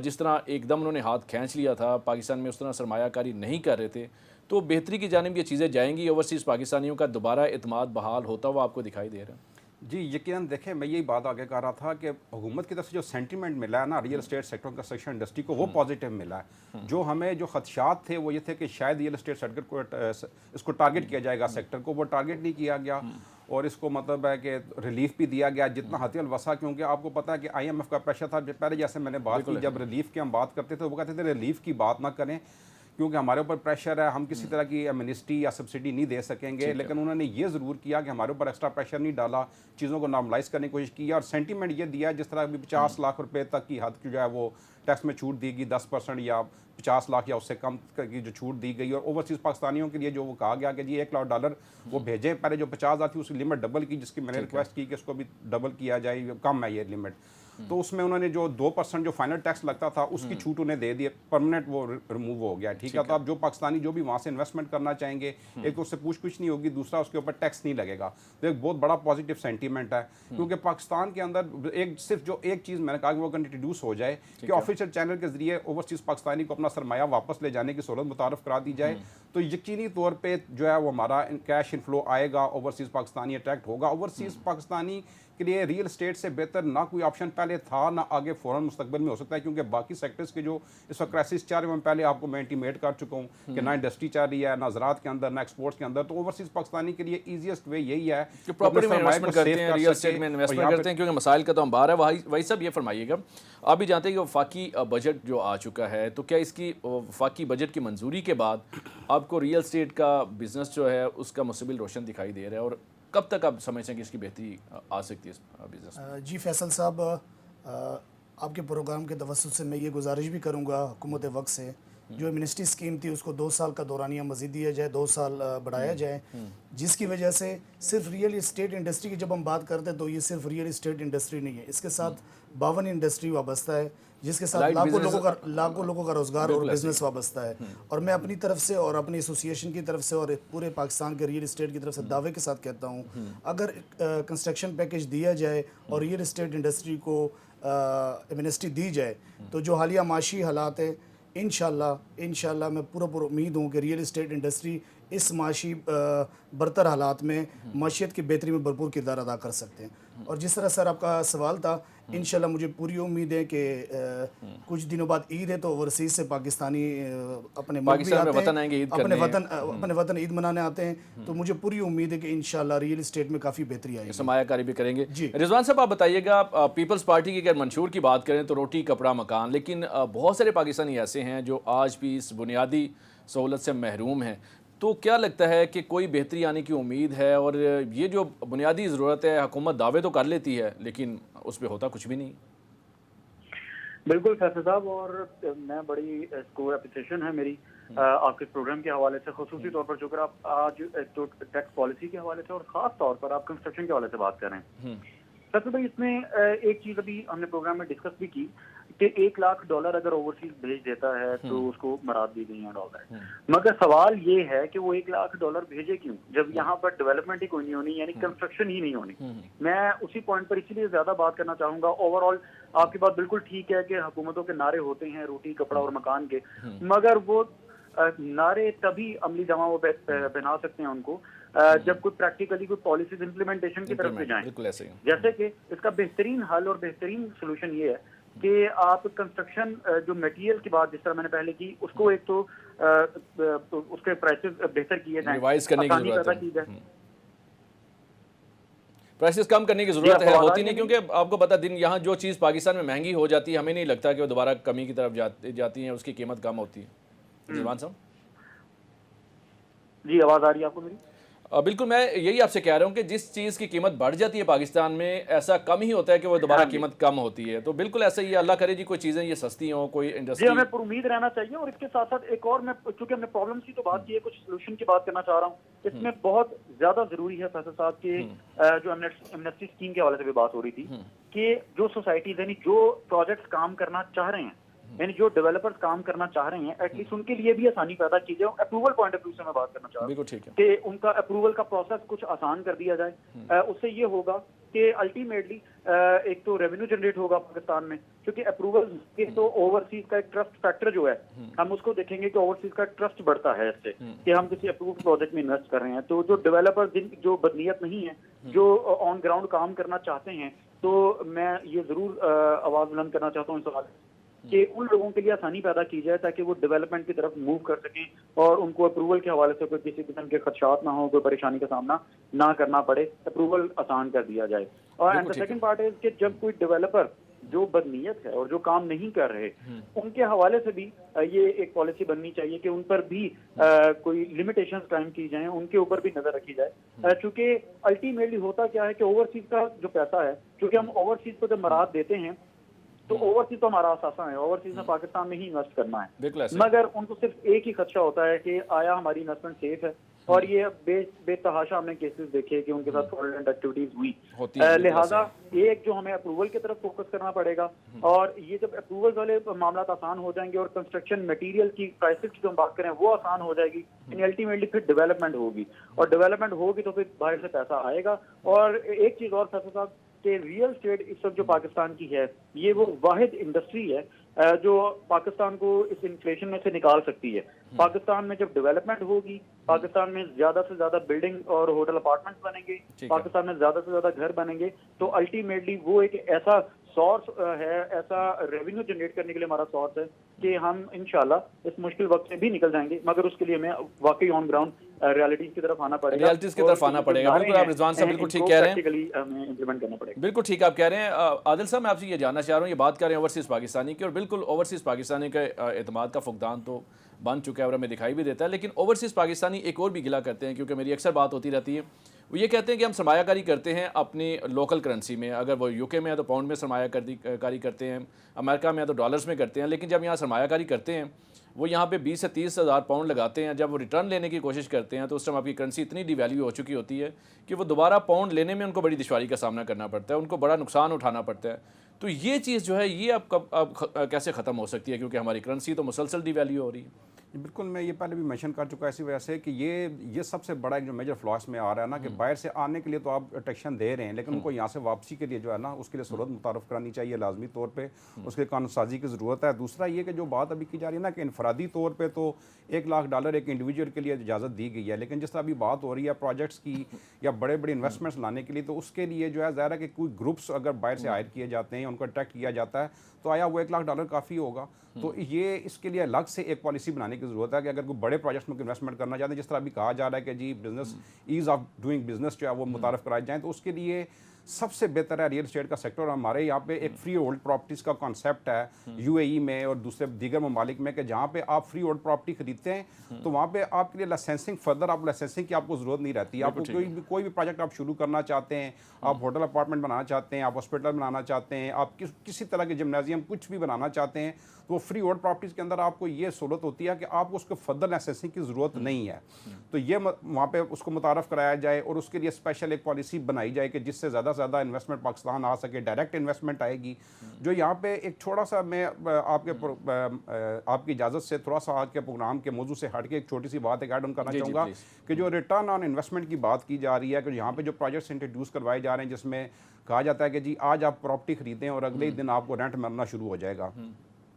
جس طرح ایک دم انہوں نے ہاتھ کھینچ لیا تھا, پاکستان میں اس طرح سرمایہ کاری نہیں کر رہے تھے, تو بہتری کی جانب یہ چیزیں جائیں گی, اوورسیز پاکستانیوں کا دوبارہ اعتماد بحال ہوتا ہوا آپ کو دکھائی دے رہا ہے؟ جی یقیناً دیکھیں, میں یہی بات آگے کر رہا تھا کہ حکومت کی طرف سے جو سینٹیمنٹ ملا ہے نا real estate sector construction industry کو, وہ پازیٹیو ملا ہے. جو ہمیں جو خدشات تھے وہ یہ تھے کہ شاید ریئل اسٹیٹ سیکٹر کو اس کو ٹارگٹ کیا جائے گا, سیکٹر کو وہ ٹارگٹ نہیں کیا گیا, اور اس کو مطلب ہے کہ ریلیف بھی دیا گیا جتنا حتی الوسع, کیونکہ آپ کو پتہ ہے کہ آئی ایم ایف کا پریشر تھا. پہلے جیسے میں نے بات کی, جب ریلیف کی ہم بات کرتے تھے وہ کہتے تھے ریلیف کی بات نہ کریں کیونکہ ہمارے اوپر پریشر ہے, ہم کسی طرح کی امنسٹی یا سبسڈی نہیں دے سکیں گے. لیکن انہوں نے یہ ضرور کیا کہ ہمارے اوپر ایکسٹرا پریشر نہیں ڈالا, چیزوں کو نارملائز کرنے کی کوشش کی, اور سینٹیمنٹ یہ دیا جس طرح بھی 50 لاکھ روپے تک کی حد کی جو ہے وہ ٹیکس میں چھوٹ دی گئی, 10% یا 50 لاکھ یا اس سے کم کی جو چھوٹ دی گئی. اور اوورسیز پاکستانیوں کے لیے جو وہ کہا گیا کہ جی $1 لاکھ وہ بھیجیں, پہلے جو 50,000 تھی اس کی لمٹ ڈبل کی, جس کی میں نے ریکویسٹ کی کہ اس کو بھی ڈبل کیا جائے, کم ہے یہ لمٹ. تو اس میں انہوں نے جو 2% جو فائنل ٹیکس لگتا تھا اس کی چھوٹ انہیں دے دی, پرماننٹ وہ ریموو ہو گیا. ٹھیک ہے, تو اب جو پاکستانی جو بھی وہاں سے انویسٹمنٹ کرنا چاہیں گے, ایک تو اس سے پوچھ نہیں ہوگی, دوسرا اس کے اوپر ٹیکس نہیں لگے گا. تو ایک بہت بڑا پازیٹیو سینٹیمنٹ ہے, کیونکہ پاکستان کے اندر صرف جو ایک چیز میں نے کہا کہ وہ انٹروڈیوس ہو جائے کہ آفیشیل چینل کے ذریعے اوورسیز پاکستانی کو اپنا سرمایہ واپس لے جانے کی سہولت متعارف کرا دی جائے, تو یقینی طور پہ جو ہے وہ ہمارا کیش انفلو آئے گا, اوورسیز پاکستانی اٹریکٹ ہوگا. اوورسیز پاکستانی کے لیے ریئل اسٹیٹ سے بہتر نہ کوئی آپشن پہلے تھا نہ آگے فوراً مستقبل میں ہو سکتا ہے, کیونکہ باقی سیکٹرز کے جو اس وقت کرائسس چل رہے ہیں, میں پہلے آپ کو میں انٹیمیٹ کر چکا ہوں کہ نہ انڈسٹری چل رہی ہے, نہ زراعت کے اندر, نہ ایکسپورٹس کے اندر. تو اوورسیز پاکستانی کے لیے ایزیسٹ وے یہی ہے کہ پراپرٹی میں انویسٹمنٹ کرتے ہیں, ریئل اسٹیٹ میں انویسٹمنٹ کرتے ہیں, کیونکہ مسائل کا تو ہم باہر ہے. وہی سب یہ فرمائیے گا, آپ بھی جانتے ہیں کہ وفاقی بجٹ جو آ چکا ہے, تو کیا اس کی وفاقی بجٹ کی منظوری کے بعد آپ کو ریئل اسٹیٹ کا بزنس جو ہے اس کا مستقبل روشن دکھائی دے رہا ہے, اور کب تک آپ سمجھتے ہیں کہ اس کی بہتری آ سکتی ہے اس بزنس میں؟ جی فیصل صاحب, آپ کے پروگرام کے توسط سے میں یہ گزارش بھی کروں گا حکومت وقت سے, جو امنسٹی اسکیم تھی اس کو 2 سال کا دورانیہ مزید دیا جائے, 2 سال بڑھایا جائے, جس کی وجہ سے صرف ریئل اسٹیٹ انڈسٹری کی جب ہم بات کرتے ہیں تو یہ صرف ریئل اسٹیٹ انڈسٹری نہیں ہے, اس کے ساتھ 52 انڈسٹری وابستہ ہے, جس کے ساتھ لاکھوں لوگوں کا روزگار اور بزنس وابستہ ہے. اور میں اپنی طرف سے اور اپنی ایسوسیشن کی طرف سے اور پورے پاکستان کے ریئل اسٹیٹ کی طرف سے دعوے کے ساتھ کہتا ہوں, اگر کنسٹرکشن پیکیج دیا جائے اور ریئل اسٹیٹ انڈسٹری کو امنسٹی دی جائے, تو جو حالیہ معاشی حالات ہے انشاءاللہ میں پورا امید ہوں کہ ریئل اسٹیٹ انڈسٹری اس معاشی برتر حالات میں معیشت کی بہتری میں بھرپور کردار ادا کر سکتے ہیں. اور جس طرح سر آپ کا سوال تھا, انشاءاللہ مجھے پوری امید ہے کہ کچھ دنوں بعد عید ہے, تو اوورسیز سے پاکستانی اپنے ملک بھی آتے ہیں, اپنے وطن عید منانے آتے ہیں, تو مجھے پوری امید ہے کہ انشاءاللہ ریئل اسٹیٹ میں کافی بہتری آئے گی, سرمایہ کاری بھی کریں گے. رضوان صاحب آپ بتائیے گا, پیپلز پارٹی کی اگر منشور کی بات کریں تو روٹی کپڑا مکان, لیکن بہت سارے پاکستانی ایسے ہیں جو آج بھی اس بنیادی سہولت سے محروم ہیں, تو کیا لگتا ہے کہ کوئی بہتری آنے کی امید ہے؟ اور یہ جو بنیادی ضرورت ہے حکومت دعوے تو کر لیتی ہے لیکن اس پہ ہوتا کچھ بھی نہیں. بالکل فیصل صاحب, اور میں بڑی اس کو اپریسیشن ہے میری آپ کے پروگرام کے حوالے سے, خصوصی طور پر جو کہ آپ آج تو ٹیکس پالیسی کے حوالے سے اور خاص طور پر آپ کنسٹرکشن کے حوالے سے بات کر رہے ہیں. فیصل بھائی اس میں ایک چیز ابھی ہم نے پروگرام میں ڈسکس بھی کی کہ $1 لاکھ اگر اوورسیز بھیج دیتا ہے تو اس کو مراد دی گئی ہیں ڈالر. مگر سوال یہ ہے کہ وہ $1 لاکھ بھیجے کیوں جب یہاں پر ڈیولپمنٹ ہی کوئی نہیں ہونی, یعنی کنسٹرکشن ہی نہیں ہونی. میں اسی پوائنٹ پر اسی لیے زیادہ بات کرنا چاہوں گا. اوور آل آپ کی بات بالکل ٹھیک ہے کہ حکومتوں کے نعرے ہوتے ہیں روٹی کپڑا اور مکان کے, مگر وہ نعرے تبھی عملی جمع وہ بنا سکتے ہیں ان کو جب کوئی پریکٹیکلی کوئی پالیسیز امپلیمنٹیشن کی طرف سے جائیں. جیسے کہ اس کا بہترین حل اور بہترین سولوشن یہ ہے کہ آپ کنسٹرکشن جو میٹیریل کی بات جس طرح میں نے پہلے کی اس کو ایک تو اس کے پرائسز بہتر کیے جائیں, ریوائز کرنے کی ضرورت ہے, پرائسز کم کرنے کی ضرورت ہے, ہوتی نہیں کیونکہ آپ کو پتہ دن یہاں جو چیز پاکستان میں مہنگی ہو جاتی ہے ہمیں نہیں لگتا کہ وہ دوبارہ کمی کی طرف جاتی ہیں, اس کی قیمت کم ہوتی ہے. جیوان صاحب جی آواز آ رہی ہے آپ کو میری؟ بالکل, میں یہی آپ سے کہہ رہا ہوں کہ جس چیز کی قیمت بڑھ جاتی ہے پاکستان میں ایسا کم ہی ہوتا ہے کہ وہ دوبارہ قیمت کم ہوتی ہے. تو بالکل ایسا ہی اللہ کرے جی کوئی چیزیں یہ سستی ہوں, کوئی انڈسٹری. جی ہمیں پر امید رہنا چاہیے. اور اس کے ساتھ ساتھ ایک اور میں چونکہ ہم نے پرابلمس کی تو بات کی ہے, کچھ سولوشن کی بات کرنا چاہ رہا ہوں. اس میں بہت زیادہ ضروری ہے فیصل صاحب کہ جو ایمنسٹی اسکیم کے حوالے سے بھی بات ہو رہی تھی کہ جو سوسائٹیز یعنی جو پروجیکٹس کام کرنا چاہ رہے ہیں, یعنی جو ڈیولپرز کام کرنا چاہ رہے ہیں, ایٹ لیسٹ ان کے لیے بھی آسانی پیدا کی جائے. اپروول پوائنٹ آف ویو سے میں بات کرنا چاہ رہا ہوں کہ ان کا اپروول کا پروسیس کچھ آسان کر دیا جائے. اس سے یہ ہوگا کہ الٹیمیٹلی ایک تو ریونیو جنریٹ ہوگا پاکستان میں, کیونکہ اپروول کے تو اوورسیز کا ایک ٹرسٹ فیکٹر جو ہے ہم اس کو دیکھیں گے کہ اوورسیز کا ٹرسٹ بڑھتا ہے اس سے کہ ہم کسی اپرووڈ پروجیکٹ میں انویسٹ کر رہے ہیں. تو جو ڈیولپر جو بدنیت نہیں ہے, جو آن گراؤنڈ کام کرنا چاہتے ہیں, تو میں یہ ضرور آواز بلند کرنا چاہتا ہوں اس سوال کہ ان لوگوں کے لیے آسانی پیدا کی جائے تاکہ وہ ڈیولپمنٹ کی طرف موو کر سکیں اور ان کو اپروول کے حوالے سے کوئی کسی قسم کے خدشات نہ ہوں, کوئی پریشانی کا سامنا نہ کرنا پڑے, اپروول آسان کر دیا جائے. اور اینڈ سیکنڈ پارٹ ہے کہ جب کوئی ڈیولپر جو بدنیت ہے اور جو کام نہیں کر رہے ان کے حوالے سے بھی یہ ایک پالیسی بننی چاہیے کہ ان پر بھی کوئی لمیٹیشنز قائم کی جائیں, ان کے اوپر بھی نظر رکھی جائے. چونکہ الٹیمیٹلی ہوتا کیا ہے کہ اوورسیز کا جو پیسہ ہے, چونکہ ہم اوورسیز کو جب مراد دیتے ہیں تو اوورسیز تو ہمارا اثاثہ ہے, اوورسیز میں پاکستان میں ہی انویسٹ کرنا ہے, مگر ان کو صرف ایک ہی خدشہ ہوتا ہے کہ آیا ہماری انویسٹمنٹ سیف ہے. اور یہ بے تحاشا ہم نے کیسز دیکھے کہ ان کے ساتھ فراڈلنٹ ایکٹیویٹیز ہوئی. لہٰذا ایک جو ہمیں اپروول کی طرف فوکس کرنا پڑے گا, اور یہ جب اپروول والے معاملات آسان ہو جائیں گے اور کنسٹرکشن مٹیریل کی پرائسز کی جو ہم بات کریں وہ آسان ہو جائے گی, یعنی الٹیمیٹلی پھر ڈیولپمنٹ ہوگی, اور ڈیولپمنٹ ہوگی تو پھر باہر سے پیسہ آئے گا. اور ایک چیز اور فیصل صاحب کہ ریئل اسٹیٹ اس وقت جو پاکستان کی ہے یہ وہ واحد انڈسٹری ہے جو پاکستان کو اس انفلیشن میں سے نکال سکتی ہے. پاکستان میں جب ڈیولپمنٹ ہوگی, پاکستان میں زیادہ سے زیادہ بلڈنگ اور ہوٹل اپارٹمنٹس بنیں گے, پاکستان میں زیادہ سے زیادہ گھر بنیں گے, تو الٹیمیٹلی وہ ایک ایسا سورس ہے, ایسا ریونیو جنریٹ کرنے کے لیے ہمارا سورس ہے کہ ہم انشاءاللہ اس مشکل وقت سے بھی نکل جائیں گے. مگر اس کے لیے ہمیں واقعی آن گراؤنڈ ریالٹیز کی طرف آنا پڑے گا, ریالٹیز کی طرف آنا پڑے گا. بالکل آپ رضوان صاحب بالکل ٹھیک کہہ رہے ہیں, ہمیں امپلیمنٹ کرنا پڑے گا. بالکل ٹھیک آپ کہہ رہے ہیں. عادل صاحب میں آپ سے یہ جاننا چاہ رہا ہوں, یہ بات کر رہے ہیں اوورسیز پاکستانی کی, اور بالکل اوورسیز پاکستانی کا اعتماد کا فقدان تو بن چکا ہے اور ہمیں دکھائی بھی دیتا ہے, لیکن اوورسیز پاکستانی ایک اور بھی گلا کرتے ہیں, کیونکہ میری اکثر بات ہوتی رہتی ہے, وہ یہ کہتے ہیں کہ ہم سرمایہ کاری کرتے ہیں اپنی لوکل کرنسی میں, اگر وہ یو کے میں ہے تو پاؤنڈ میں سرمایہ کاری کرتے ہیں, امریکہ میں ہے تو ڈالرز میں کرتے ہیں, لیکن جب یہاں سرمایہ کاری کرتے ہیں وہ یہاں پہ 20 سے 30 ہزار پاؤنڈ لگاتے ہیں, جب وہ ریٹرن لینے کی کوشش کرتے ہیں تو اس ٹائم آپ کی کرنسی اتنی ڈی ویلیو ہو چکی ہوتی ہے کہ وہ دوبارہ پاؤنڈ لینے میں ان کو بڑی دشواری کا سامنا کرنا پڑتا ہے, ان کو بڑا نقصان اٹھانا پڑتا ہے. تو یہ چیز جو ہے یہ اب کیسے ختم ہو سکتی ہے, کیونکہ ہماری کرنسی تو مسلسل ڈی ویلیو ہو رہی ہے. بالکل, میں یہ پہلے بھی مینشن کر چکا اسی وجہ سے کہ یہ سب سے بڑا ایک جو میجر فلاس میں آ رہا ہے نا, کہ باہر سے آنے کے لیے تو آپ ٹیکشن دے رہے ہیں, لیکن ان کو یہاں سے واپسی کے لیے جو ہے نا اس کے لیے صورت متعارف کرانی چاہیے لازمی طور پہ, اس کے قانون سازی کی ضرورت ہے. دوسرا یہ کہ جو بات ابھی کی جا رہی ہے نا کہ انفرادی طور پہ تو $1 لاکھ ایک انڈیویجول کے لیے اجازت دی گئی ہے, لیکن جس طرح ابھی بات ہو رہی ہے پروجیکٹس کی یا بڑے بڑے انویسٹمنٹس لانے کے لیے, تو اس کے لیے جو ہے ظاہر ہے کہ کوئی گروپس اگر باہر سے ہائر کیے جاتے ہیں, ان کو اٹریکٹ کیا جاتا ہے, تو آیا وہ $1 لاکھ کافی ہوگا. تو یہ اس کے لیے الگ سے ایک پالیسی بنانے کی ضرورت ہے کہ اگر کوئی بڑے پروجیکٹس میں انویسٹمنٹ کرنا چاہتے ہیں, جس طرح ابھی کہا جا رہا ہے کہ جی business ease of doing business جو ہے وہ متعارف کرائے جائیں, تو اس کے لیے سب سے بہتر ہے ریئل اسٹیٹ کا سیکٹر. ہمارے یہاں پہ ایک فری ہولڈ پراپرٹیز کا کانسیپٹ ہے یو اے ای میں اور دوسرے دیگر ممالک میں, کہ جہاں پہ آپ فری ہولڈ پراپرٹی خریدتے ہیں تو وہاں پہ آپ کے لیے لائسنسنگ فردر آپ لائسنسنگ کی آپ کو ضرورت نہیں رہتی. آپ کو کوئی بھی پروجیکٹ آپ شروع کرنا چاہتے ہیں, آپ ہوٹل اپارٹمنٹ بنانا چاہتے ہیں, آپ ہاسپٹل بنانا چاہتے ہیں, آپ کسی طرح کے جمنازیم کچھ بھی بنانا چاہتے ہیں, تو فری ہولڈ پراپرٹیز کے اندر آپ کو یہ سہولت ہوتی ہے کہ آپ کو اس کو فردر لائسنسنگ کی ضرورت نہیں ہے. تو یہ وہاں پہ اس کو متعارف کرایا جائے اور اس کے لیے اسپیشل ایک پالیسی بنائی جائے کہ جس سے زیادہ زیادہ سے زیادہ انویسٹمنٹ پاکستان آ سکے، ڈائریکٹ انویسٹمنٹ آئے گی. جو یہاں پہ ایک چھوٹا سا میں آپ کی اجازت سے تھوڑا سا آج کے پروگرام کے موضوع سے ہٹ کے ایک چھوٹی سی بات ایڈ آن کرنا چاہوں گا کہ جو ریٹرن آن انویسٹمنٹ کی بات کی جا رہی ہے، کہ یہاں پہ جو پروجیکٹس انٹروڈیوس کروائے جا رہے ہیں جس میں کہا جاتا ہے کہ جی آج آپ پراپرٹی خریدیں اور اگلے ہی دن آپ کو رینٹ ملنا شروع ہو جائے گا.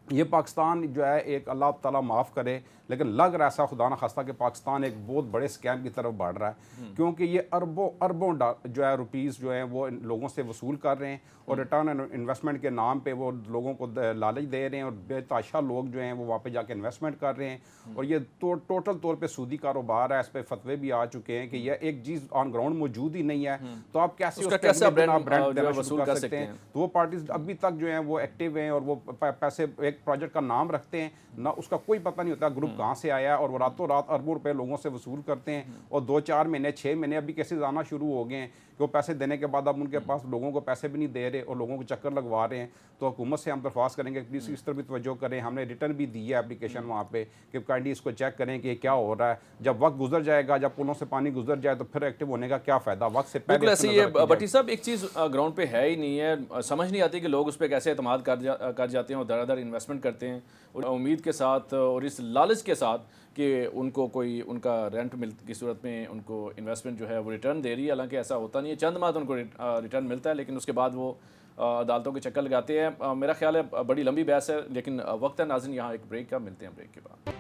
یہ پاکستان جو ہے ایک اللہ تعالیٰ معاف کرے لیکن لگ رہا ایسا خدا نخواستہ کہ پاکستان ایک بہت بڑے اسکیم کی طرف بڑھ رہا ہے، کیونکہ یہ اربوں جو ہے روپیز جو ہیں وہ لوگوں سے وصول کر رہے ہیں اور ریٹرن انویسٹمنٹ کے نام پہ وہ لوگوں کو لالچ دے رہے ہیں اور بے تحاشا لوگ جو ہیں وہ وہاں پہ جا کے انویسٹمنٹ کر رہے ہیں. اور یہ ٹوٹل طور پہ سودی کاروبار ہے. اس پہ فتوے بھی آ چکے ہیں کہ یہ ایک چیز آن گراؤنڈ موجود ہی نہیں ہے، تو آپ کیسے برانڈ دینا شروع کر سکتے ہیں. تو وہ پارٹیز ابھی تک جو ہیں وہ ایکٹیو ہیں اور وہ پیسے ایک پروجیکٹ کا نام رکھتے ہیں، نہ اس کا کوئی پتہ نہیں ہوتا گروپ کہاں سے آیا ہے، اور وہ راتوں رات اربوں روپے لوگوں سے وصول کرتے ہیں. اور 2-4 مہینے 6 مہینے ابھی کیسے آنا شروع ہو گئے ہیں کہ وہ پیسے دینے کے بعد اب ان کے پاس لوگوں کو پیسے بھی نہیں دے رہے اور لوگوں کو چکر لگوا رہے ہیں. تو حکومت سے ہم درخواست کریں گے پلیز اس طرح بھی توجہ کریں. ہم نے ریٹرن بھی دی ہے اپلیکیشن وہاں پہ کہ کائنڈلی اس کو چیک کریں کہ یہ کیا ہو رہا ہے. جب وقت گزر جائے گا، جب پلوں سے پانی گزر جائے تو پھر ایکٹیو ہونے کا کیا فائدہ. وقت سے پہلے ایسے یہ بٹی صاحب ایک چیز گراؤنڈ پہ ہے ہی نہیں ہے، سمجھ نہیں آتی کہ لوگ اس پہ کیسے اعتماد کر جاتے ہیں اور در در انویسٹمنٹ کرتے ہیں اور امید کے ساتھ اور اس لالچ کے ساتھ کہ ان کو کوئی ان کا رینٹ کی صورت میں ان کو انویسٹمنٹ جو ہے وہ ریٹرن دے رہی ہے. حالانکہ ایسا ہوتا نہیں ہے، چند ماہ تو ان کو ریٹرن ملتا ہے لیکن اس کے بعد وہ عدالتوں کے چکر لگاتے ہیں. میرا خیال ہے بڑی لمبی بحث ہے لیکن وقت ہے ناظرین یہاں ایک بریک کا، ملتے ہیں بریک کے بعد.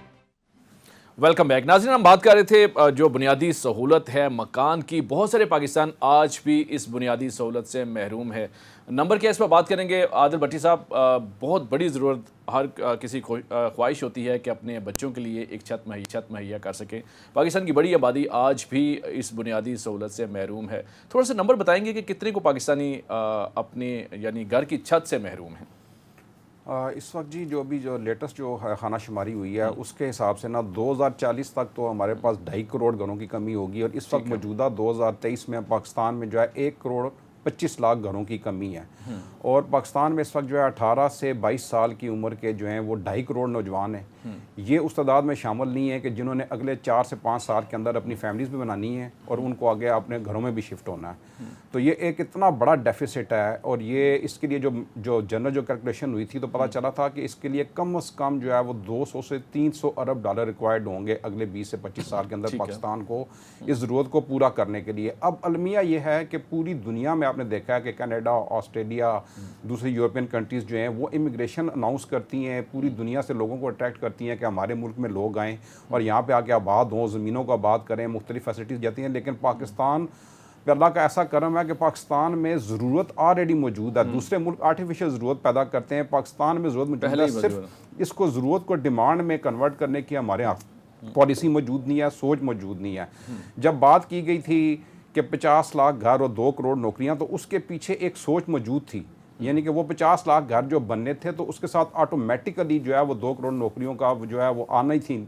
ویلکم بیک ناظرین. ہم بات کر رہے تھے جو بنیادی سہولت ہے مکان کی، بہت سارے پاکستان آج بھی اس بنیادی سہولت سے محروم ہے. نمبر کیا اس پر بات کریں گے. عادل بٹی صاحب، بہت بڑی ضرورت ہر کسی خواہش ہوتی ہے کہ اپنے بچوں کے لیے ایک چھت مہیا کر سکیں. پاکستان کی بڑی آبادی آج بھی اس بنیادی سہولت سے محروم ہے. تھوڑا سا نمبر بتائیں گے کہ کتنے کو پاکستانی اپنے یعنی گھر کی چھت سے محروم ہیں؟ اس وقت جی جو لیٹسٹ جو خانہ شماری ہوئی ہے اس کے حساب سے نا 2040 تک تو ہمارے پاس 2.5 کروڑ گھروں کی کمی ہوگی. اور اس وقت موجودہ 2023 میں پاکستان میں جو ہے 1 کروڑ 25 لاکھ گھروں کی کمی ہے. اور پاکستان میں اس وقت جو ہے 18 سے 22 سال کی عمر کے جو ہیں وہ 2.5 کروڑ نوجوان ہیں. یہ اس تعداد میں شامل نہیں ہے کہ جنہوں نے اگلے 4 سے 5 سال کے اندر اپنی فیملیز بھی بنانی ہے اور ان کو آگے اپنے گھروں میں بھی شفٹ ہونا ہے. تو یہ ایک اتنا بڑا ڈیفیسٹ ہے. اور یہ اس کے لیے جو جنرل جو کیلکولیشن ہوئی تھی تو پتہ چلا تھا کہ اس کے لیے کم از کم جو ہے وہ 200 سے 300 ارب ڈالر ریکوائرڈ ہوں گے اگلے 20 سے 25 سال کے اندر پاکستان کو اس ضرورت کو پورا کرنے کے لیے. اب المیہ یہ ہے کہ پوری دنیا میں آپ نے دیکھا ہے کہ کینیڈا، آسٹریلیا، دوسری یورپین کنٹریز جو ہیں وہ امیگریشن اناؤنس کرتی ہیں، پوری دنیا سے لوگوں کو اٹریکٹ کرتی ہیں کہ ہمارے ملک میں لوگ آئیں اور یہاں پہ آ کے آباد ہوں، زمینوں کو آباد کریں، مختلف فیسلٹیز جاتی ہیں. لیکن پاکستان پہ اللہ کا ایسا کرم ہے کہ پاکستان میں ضرورت آلریڈی موجود ہے. دوسرے ملک آرٹیفیشل ضرورت پیدا کرتے ہیں، پاکستان میں ضرورت موجود ہے. صرف اس کو ضرورت کو ڈیمانڈ میں کنورٹ کرنے کی ہمارے یہاں پالیسی موجود نہیں ہے، سوچ موجود نہیں ہے. جب بات کی گئی تھی کہ 50 لاکھ گھر اور 2 کروڑ نوکریاں تو اس کے پیچھے ایک سوچ موجود تھی، یعنی کہ وہ 50 لاکھ گھر جو بننے تھے تو اس کے ساتھ آٹومیٹیکلی جو ہے وہ 2 کروڑ نوکریوں کا جو ہے وہ آنا ہی تھی،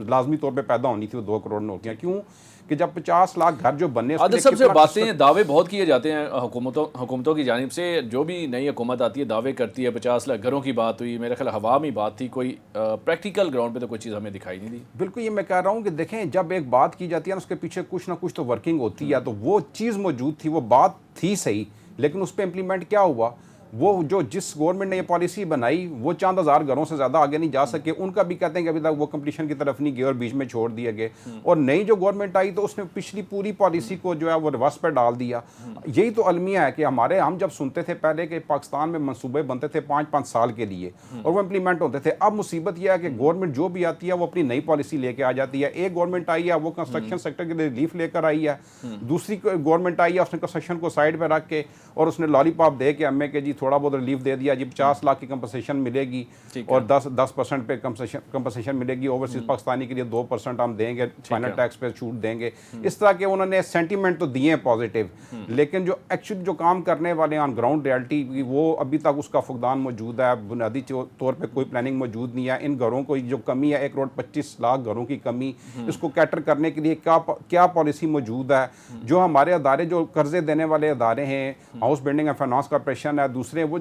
لازمی طور پہ پیدا ہونی تھی وہ 2 کروڑ نوکریاں. کیوں کہ جب 50 لاکھ گھر جو بننے سب سے باتیں دعوے بہت کیے جاتے ہیں حکومتوں کی جانب سے. جو بھی نئی حکومت آتی ہے دعوے کرتی ہے. 50 لاکھ گھروں کی بات ہوئی، میرے خیال ہوا میں بات تھی، کوئی پریکٹیکل گراؤنڈ پہ تو کوئی چیز ہمیں دکھائی نہیں دی. بالکل یہ میں کہہ رہا ہوں کہ دیکھیں جب ایک بات کی جاتی ہے نا اس کے پیچھے کچھ نہ کچھ تو ورکنگ ہوتی ہے. تو وہ چیز موجود تھی، وہ بات تھی صحیح، لیکن اس پہ امپلیمنٹ کیا ہوا؟ وہ جس گورنمنٹ نے یہ پالیسی بنائی وہ چند ہزار گھروں سے زیادہ آگے نہیں جا سکے. ان کا بھی کہتے ہیں کہ ابھی تک وہ کمپلیشن کی طرف نہیں گئے اور بیچ میں چھوڑ دیے گئے. اور نئی جو گورنمنٹ آئی تو اس نے پچھلی پوری پالیسی کو جو ہے وہ ریورس پہ ڈال دیا. یہی تو المیہ ہے کہ ہم جب سنتے تھے پہلے کہ پاکستان میں منصوبے بنتے تھے 5-5 سال کے لیے اور وہ امپلیمنٹ ہوتے تھے. اب مصیبت یہ ہے کہ گورنمنٹ جو بھی آتی ہے وہ اپنی نئی پالیسی لے کے آ جاتی ہے. ایک گورنمنٹ آئی ہے وہ کنسٹرکشن سیکٹر کے لیے ریلیف لے کر آئی ہے. دوسری گورنمنٹ آئی ہے اس نے کنسٹرکشن کو سائڈ پہ رکھ کے اور اس نے لالی پاپ دے کے ہمیں کہ جی تھوڑا بہت ریلیف دے دیا جی 50 لاکھ کی کمپنسیشن ملے گی اور 10% پہ کمپنسیشن ملے گی. اوورسیز پاکستانی کے لیے 2% ہم دیں گے، فائنل ٹیکس پہ چھوٹ دیں گے. اس طرح کے انہوں نے سینٹیمنٹ تو دیے ہیں پازیٹیو، لیکن جو ایکچولی جو کام کرنے والے آن گراؤنڈ ریالٹی وہ ابھی تک اس کا فقدان موجود ہے. بنیادی طور پہ کوئی پلاننگ موجود نہیں ہے. ان گھروں کو جو کمی ہے 1 کروڑ 25 لاکھ گھروں کی کمی، اس کو کیٹر کرنے کے لیے کیا پالیسی موجود ہے؟ جو ہمارے ادارے جو قرضے دینے والے ادارے ہیں، house building and finance corporation ہے، دوسرے وہ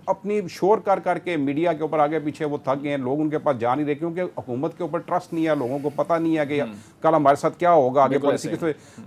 اپنی شور کر کے میڈیا کے اوپر آگے پیچھے وہ تھک گئے ہیں. لوگ ان کے پاس جا نہیں رہے کیونکہ حکومت کے اوپر ٹرسٹ نہیں ہے. لوگوں کو پتہ نہیں ہے کہ کل ہمارے ساتھ کیا ہوگا آگے پالیسی کے.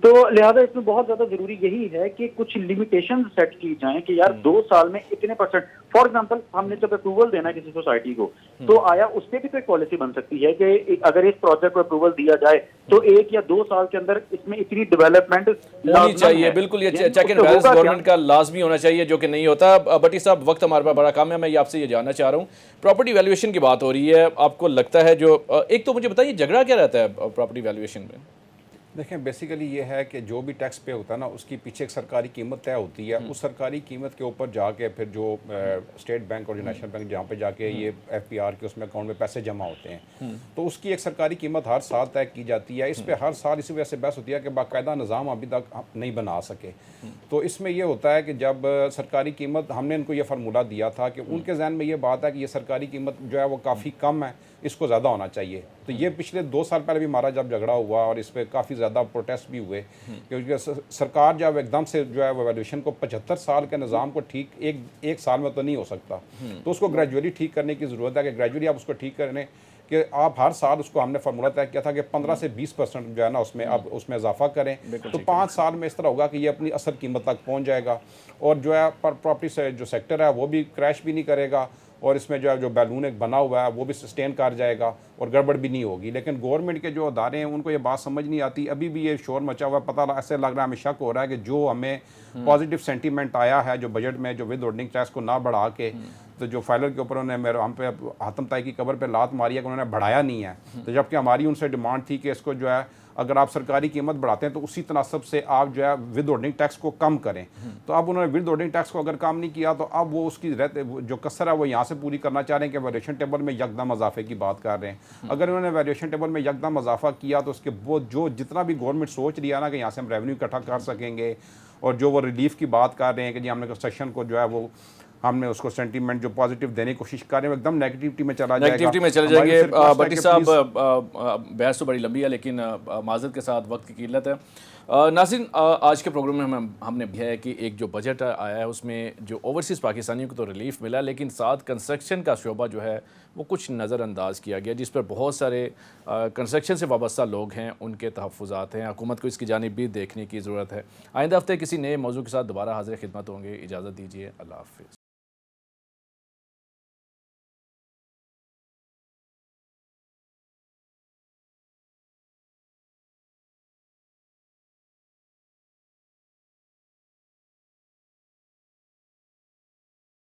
تو لہٰذا اس میں بہت زیادہ ضروری یہی ہے کہ کچھ لمیٹیشن سیٹ کی جائیں کہ یار 2 سال میں اتنے پرسنٹ، فار ایگزامپل ہم نے جب اپروول دینا ہے کسی سوسائٹی کو تو آیا اس پہ بھی تو ایک پالیسی بن سکتی ہے کہ اگر اس پروجیکٹ کو اپروول دیا جائے تو 1 یا 2 سال کے اندر اس میں اتنی ڈیولپمنٹ ہونی چاہیے. بالکل یہ چیک اینڈ بیلنس گورنمنٹ کا لازمی ہونا چاہیے جو کہ نہیں ہوتا. بٹی صاحب وقت ہمارے پاس بڑا کم ہے, میں آپ سے یہ جاننا چاہ رہا ہوں پراپرٹی ویلیویشن کی بات ہو رہی ہے, آپ کو لگتا ہے جو ایک تو مجھے بتائیے جھگڑا کیا رہتا ہے پراپرٹی ویلیویشن میں؟ دیکھیں بیسیکلی یہ ہے کہ جو بھی ٹیکس پے ہوتا ہے نا اس کی پیچھے ایک سرکاری قیمت طے ہوتی ہے, اس سرکاری قیمت کے اوپر جا کے پھر جو اسٹیٹ بینک اور جو نیشنل بینک جہاں پہ جا کے یہ ایف پی آر کے اس میں اکاؤنٹ میں پیسے جمع ہوتے ہیں تو اس کی ایک سرکاری قیمت ہر سال طے کی جاتی ہے. اس پہ ہر سال اسی وجہ سے بحث ہوتی ہے کہ باقاعدہ نظام ابھی تک نہیں بنا سکے. تو اس میں یہ ہوتا ہے کہ جب سرکاری قیمت ہم نے ان کو یہ فارمولہ دیا تھا کہ ان کے ذہن میں یہ بات ہے کہ یہ سرکاری قیمت جو ہے وہ کافی کم ہے, اس کو زیادہ ہونا چاہیے. تو یہ پچھلے 2 سال پہلے بھی ہمارا جب جھگڑا ہوا اور اس پہ کافی زیادہ پروٹیسٹ بھی ہوئے کیونکہ سرکار جب ایک دم سے جو ہے وہ ویلیویشن کو 75 سال کے نظام کو ٹھیک ایک سال میں تو نہیں ہو سکتا, تو اس کو گریجولی ٹھیک کرنے کی ضرورت ہے کہ گریجولی آپ اس کو ٹھیک کریں کہ آپ ہر سال اس کو ہم نے فارمولہ طے کیا تھا کہ 15 سے 20% جو ہے نا اس میں اب اس میں اضافہ کریں تو 5 سال میں اس طرح ہوگا کہ یہ اپنی اصل قیمت تک پہنچ جائے گا اور جو ہے پراپرٹی سے جو سیکٹر ہے وہ بھی کریش بھی نہیں کرے گا اور اس میں جو ہے جو بیلون ایک بنا ہوا ہے وہ بھی سسٹین کر جائے گا اور گڑبڑ بھی نہیں ہوگی. لیکن گورنمنٹ کے جو ادارے ہیں ان کو یہ بات سمجھ نہیں آتی, ابھی بھی یہ شور مچا ہوا ہے. پتہ ایسے لگ رہا ہے, ہمیں شک ہو رہا ہے کہ جو ہمیں پازیٹیو سینٹیمنٹ آیا ہے جو بجٹ میں جو ود ہولڈنگ ٹیکس کو نہ بڑھا کے تو جو فائلر کے اوپر انہوں نے ہم پہ حاتم طائی کی قبر پہ لات ماری ہے کہ انہوں نے بڑھایا نہیں ہے, تو جبکہ ہماری ان سے ڈیمانڈ تھی کہ اس کو جو ہے اگر آپ سرکاری قیمت بڑھاتے ہیں تو اسی تناسب سے آپ جو ہے ود ہولڈنگ ٹیکس کو کم کریں. تو اب انہوں نے ود ہولڈنگ ٹیکس کو اگر کم نہیں کیا تو اب وہ اس کی جو کسر ہے وہ یہاں سے پوری کرنا چاہ رہے ہیں کہ ویلیویشن ٹیبل میں یکدم اضافے کی بات کر رہے ہیں. اگر انہوں نے ویلیویشن ٹیبل میں یکدم اضافہ کیا تو اس کے وہ جو جتنا بھی گورنمنٹ سوچ رہی ہے نا کہ یہاں سے ہم ریونیو اکٹھا کر سکیں گے اور جو وہ ریلیف کی بات کر رہے ہیں کہ جی ہم نے کنسٹرکشن کو جو ہے وہ ہم نے اس کو سینٹیمنٹ جو پازیٹیو دینے کی کوشش کر رہے ہیں وہ ایک دم نیگیٹیوٹی میں چلا جائے گا. نیگیٹیوٹی میں چلے جائیں گے. بٹی صاحب بحث تو بڑی لمبی ہے لیکن معذرت کے ساتھ وقت کی قلت ہے. ناظرین آج کے پروگرام میں ہم نے ہے کہ ایک جو بجٹ آیا ہے اس میں جو اوورسیز پاکستانیوں کو تو ریلیف ملا لیکن ساتھ کنسٹرکشن کا شعبہ جو ہے وہ کچھ نظر انداز کیا گیا جس پر بہت سارے کنسٹرکشن سے وابستہ لوگ ہیں, ان کے تحفظات ہیں. حکومت کو اس کی جانب بھی دیکھنے کی ضرورت ہے. آئندہ ہفتے کسی نئے موضوع کے ساتھ دوبارہ حاضر خدمت ہوں گے. اجازت دیجیے, اللہ حافظ.